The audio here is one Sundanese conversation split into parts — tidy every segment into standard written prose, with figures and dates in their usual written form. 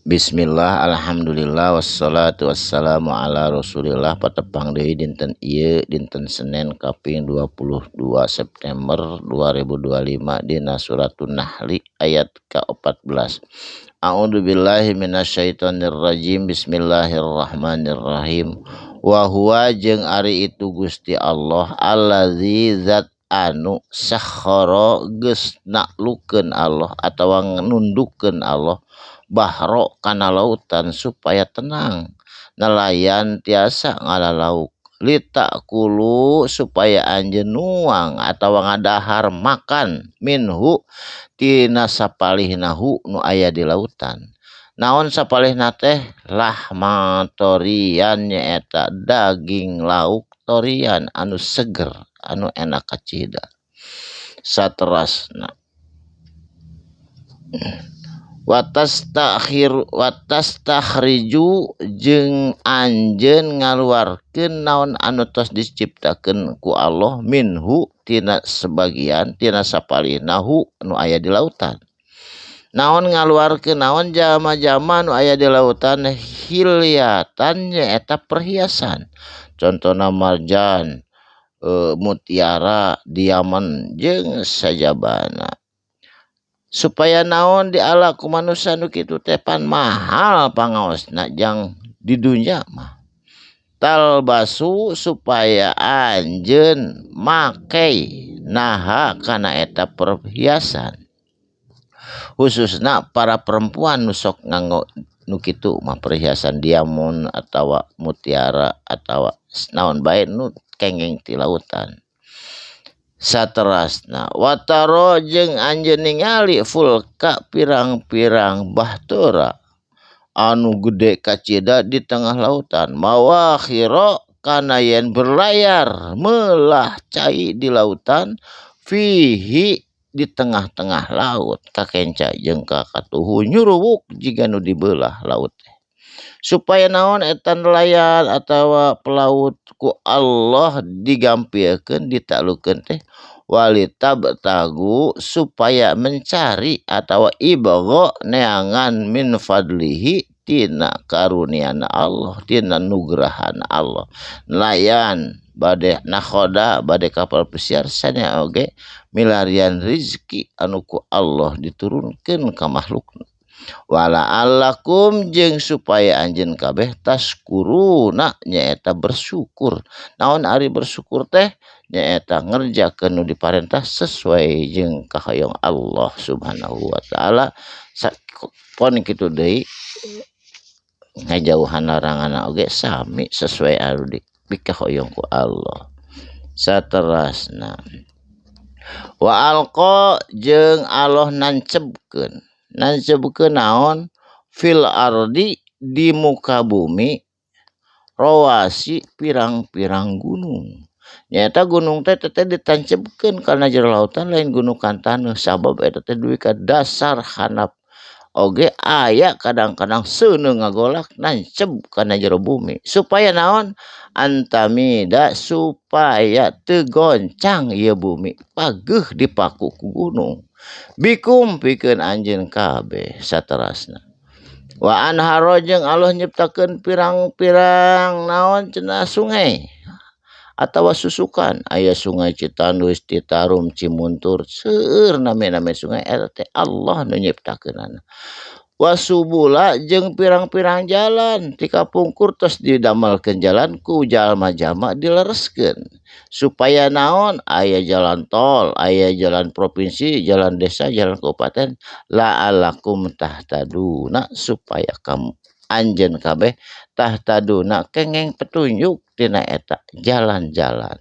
Bismillah, alhamdulillah, wassalatu wassalamu ala rasulillah. Patepang deui dinten ieu dinten Senin kaping 22 September 2025 dina suratun Nahli ayat ke-14. A'udzubillahi minasyaitonir rajim. Bismillahirrahmanirrahim. Wa huwa jeung ari itu Gusti Allah allazi zat anu sakhara geus naklukeun Allah atawa nundukeun Allah bahro kana lautan supaya tenang, nelayan tiasa ngalalauk, lita kulu supaya anjeun nuang atawa ngadahar makan minhu tina sapalihnahu nu aya di lautan. Naon sapalihna teh? Lahma torian nyaeta daging lauk torian anu seger anu enak kacida. Saterasna watastaghriju jeung anjeun ngaluarkeun naon anu tos diciptakeun ku Allah minhu tina sebagian tina sapalihnahu nu aya di lautan. Naon ngaluarkeun naon jalma-jalma nu aya di lautan? Hilyatan nyaeta perhiasan, contohna marjan, mutiara, diamond jeung sajabana. Supaya naon diala ku manusia nu kitu teh pan mahal pangaosna jang di dunya mah. Talbasu supaya anjeun make naha kana eta perhiasan. Khususna para perempuan nu sok nganggo nu kitu mah perhiasan diamond atawa mutiara atawa naon bae nu kenging ti lautan. Saterasna wataro jeung anjeun ningali fulka pirang-pirang bahtera anu gede kacida di tengah lautan, mawakhira kana yen berlayar melah cai di lautan, fihi di tengah-tengah laut, kakenca jeung kakatuhu nyuruwuk jiga nu dibelah laut. Supaya naon eta nelayan atawa pelaut ku Allah digampiekeun ditaklukeun teh walitabtagu supaya mencari atawa ibagha neangan min fadlihi tina karuniana Allah, tina nugrahan Allah. Nelayan bade nakhoda bade kapal pesiar sanya oge milarian rizki anu ku Allah diturunkeun ka makhlukna. Wala alakum jeung supaya anjeun kabeh taskuruna nyaeta bersyukur. Naon ari bersyukur teh? Nyaeta ngerjakeun nu diparentah sesuai jeung kahoyong Allah Subhanahu wa taala. Pon kitu deui ngajauhan laranganna oge sami sesuai anu dikahoyong ku Allah. Saterasna wa alqa jeung Allah nancebkeun naon fil ardi di muka bumi rawasi pirang-pirang gunung. Nyata gunung teh ditancebkeun kana jero lautan lain gunung taneuh sabab eta teh duwi ka dasar handap oge aya kadang-kadang seuneu ngagolak nanceb kana jero bumi supaya naon? Antamida supaya teu goncang ieu bumi pageuh dipaku ku gunung. Bikum pikeun anjeun kabeh. Saterasna wa anharo jeung Allah nyiptakeun pirang-pirang naon cenah sungai atawa susukan. Aya sungai Citanus, Citarum, Cimuntur, seueur name-name sungai eta teh Allah nu nyiptakeunana. Wasubula jeung pirang-pirang jalan ti kapungkur tos didamelkeun jalan ku jalma-jalma dilereskeun supaya naon? Aya jalan tol, aya jalan provinsi, jalan desa, jalan kabupaten, la'alakum tahtaduna supaya kamu anjeun kabeh tahtaduna kenging petunjuk tina eta jalan-jalan.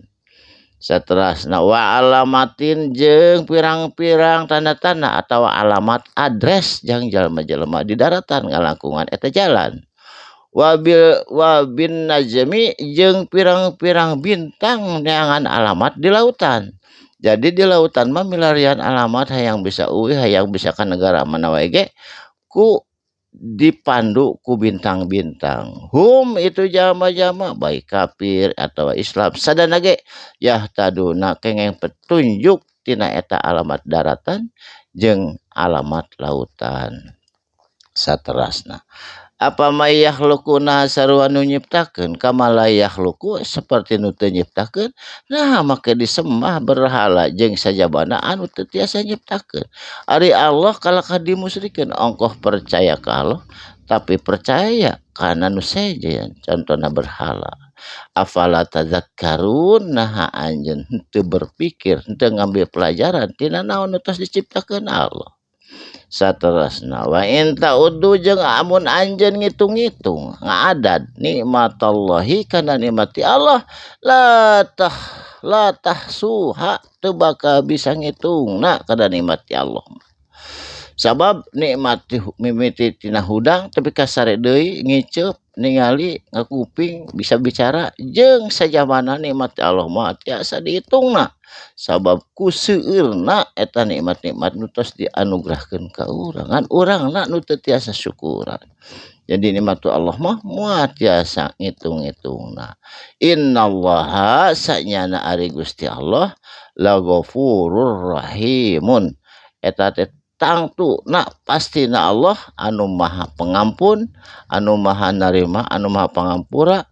Saterasna wa alamatin jeung pirang-pirang tanda-tanda atawa alamat address jeung jalma-jalma di daratan ngalangkungan eta jalan. Wa bin najmi jeung pirang-pirang bintang neangan alamat di lautan. Jadi di lautan mah milarian alamat hayang bisa uwi hayang bisa ka negara mana wae ge ku dipandu ku bintang-bintang. Hum itu jalma-jalma baik kafir atau Islam sadana ge yahtaduna kenging petunjuk tina eta alamat daratan jeung alamat lautan. saterasna. Apa may yakhluquna sarua nu nyiptakeun kama la yakhluqu seperti nu teu nyiptakeun. Nah make disembah berhala jeung sajabana anu teu tiasa nyiptakeun. Ari Allah kalaka dimusyrikeun ongkoh percaya ka Allah tapi percaya kana nu sejen contohna berhala. Afala tadzakkarun nah anjeun henteu berpikir henteu ngambil pelajaran tina naon nu tos diciptakeun Allah. Saterusna wa in ta'uddu jeung amun anjeun ngitung-ngitung ngaadad nikmatallahi kana nikmati Allah la tahsuha teu bakal bisa ngitungna kana nikmati Allah. Sabab nikmati mimiti tina hudang tapi kasare deui ngiceup ningali ngakuping bisa bicara jeung sajabana nikmati Allah mah tiasa dihitungna. Sabab ku seueurna eta nikmat-nikmat nu tos dianugerahkeun ka urang ngan urangna nu teu tiasa syukuran. Jadi nikmat Allah mah moal tiasa ngitung-ngitungna. Innallaha sanyana ari Gusti Allah laghafurur rahimun. Eta teh tangtuna pastina Allah anu maha pengampun, anu maha narima, anu maha pangampura,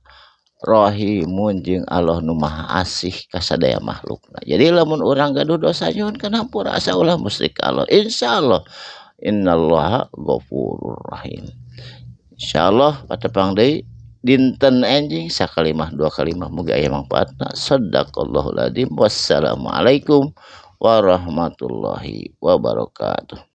rahimun jeung Allah nu maha asih ka sadaya makhlukna. Jadi lamun urang gaduh dosa nyuhun kana hampura asa ulah musyrik ka Allah. Insyaallah innallaha ghafurur rahim. Insyaallah patepang deui dinten enjing sakalimah dua kalimah muga aya mangpaatna. Shadaqallahul adzim. Wassalamualaikum warahmatullahi wabarakatuh.